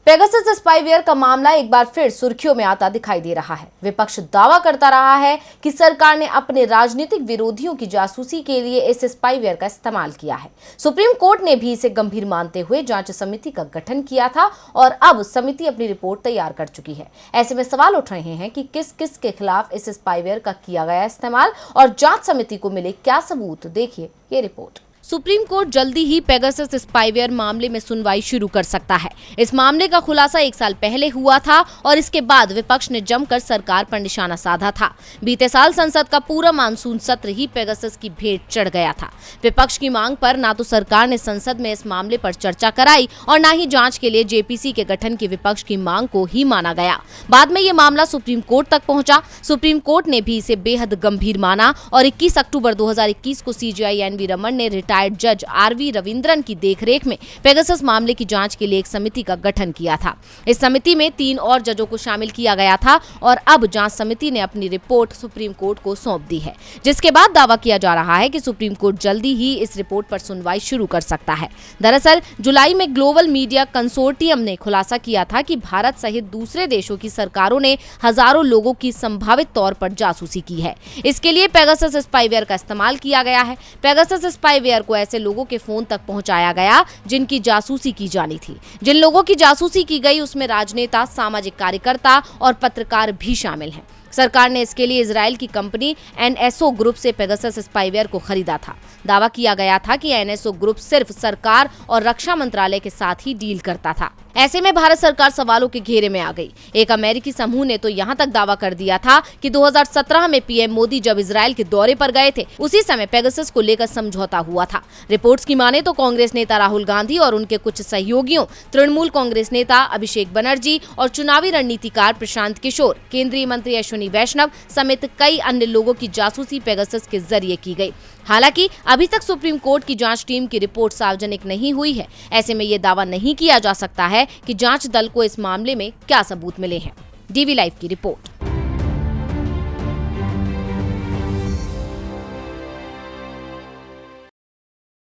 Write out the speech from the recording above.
Pegasus spyware का मामला एक बार फिर सुर्खियों में आता दिखाई दे रहा है। विपक्ष दावा करता रहा है कि सरकार ने अपने राजनीतिक विरोधियों की जासूसी के लिए इस स्पाईवेयर का इस्तेमाल किया है। सुप्रीम कोर्ट ने भी इसे गंभीर मानते हुए जांच समिति का गठन किया था और अब समिति अपनी रिपोर्ट तैयार कर चुकी है। ऐसे में सवाल उठ रहे हैं कि किस किस के खिलाफ इस स्पाईवेयर का किया गया इस्तेमाल और जांच समिति को मिले क्या सबूत। देखिए ये रिपोर्ट। सुप्रीम कोर्ट जल्दी ही पेगासस स्पाईवेयर मामले में सुनवाई शुरू कर सकता है। इस मामले का खुलासा 1 साल पहले हुआ था और इसके बाद विपक्ष ने जमकर सरकार पर निशाना साधा था। बीते साल संसद का पूरा मानसून सत्र ही पेगासस की भेंट चढ़ गया था। विपक्ष की मांग पर ना तो सरकार ने संसद में इस मामले पर चर्चा कराई और न ही जांच के लिए जेपीसी के गठन की विपक्ष की मांग को ही माना गया। बाद में ये मामला सुप्रीम कोर्ट तक पहुंचा। सुप्रीम कोर्ट ने भी इसे बेहद गंभीर माना और 21 अक्टूबर 2021 को सीजेआई एनवी रमन ने रिटायर्ड जज आरवी रविंद्रन की देखरेख में पेगासस मामले की जांच के लिए एक समिति का गठन किया था। इस समिति में 3 और जजों को शामिल किया गया था और अब जांच समिति ने अपनी रिपोर्ट सुप्रीम कोर्ट को सौंप दी है, जिसके बाद दावा किया जा रहा है कि सुप्रीम कोर्ट जल्दी ही इस रिपोर्ट पर सुनवाई शुरू कर सकता है। दरअसल जुलाई में ग्लोबल मीडिया कंसोर्टियम ने खुलासा किया था कि भारत सहित दूसरे देशों की सरकारों ने हजारों लोगों की संभावित तौर पर जासूसी की है। इसके लिए पेगासस स्पाईवेयर का इस्तेमाल किया गया है। पेगासस स्पाईवेयर को ऐसे लोगों के फोन तक पहुंचाया गया जिनकी जासूसी की जानी थी। जिन लोगों की जासूसी की गई उसमें राजनेता, सामाजिक कार्यकर्ता और पत्रकार भी शामिल हैं। सरकार ने इसके लिए इजराइल की कंपनी एनएसओ ग्रुप से पेगासस स्पाईवेयर को खरीदा था। दावा किया गया था कि एनएसओ ग्रुप सिर्फ सरकार और रक्षा मंत्रालय के साथ ही डील करता था। ऐसे में भारत सरकार सवालों के घेरे में आ गई। एक अमेरिकी समूह ने तो यहां तक दावा कर दिया था कि 2017 में पीएम मोदी जब इजराइल के दौरे पर गए थे, उसी समय पेगासस को लेकर समझौता हुआ था। रिपोर्ट्स की माने तो कांग्रेस नेता राहुल गांधी और उनके कुछ सहयोगियों, तृणमूल कांग्रेस नेता अभिषेक बनर्जी और चुनावी रणनीतिकार प्रशांत किशोर, केंद्रीय मंत्री अश्विनी वैष्णव समेत कई अन्य लोगों की जासूसी पेगासस के जरिए की गई। हालांकि अभी तक सुप्रीम कोर्ट की जांच टीम की रिपोर्ट सार्वजनिक नहीं हुई है। ऐसे में ये दावा नहीं किया जा सकता है कि जांच दल को इस मामले में क्या सबूत मिले हैं। डीवी लाइव की रिपोर्ट।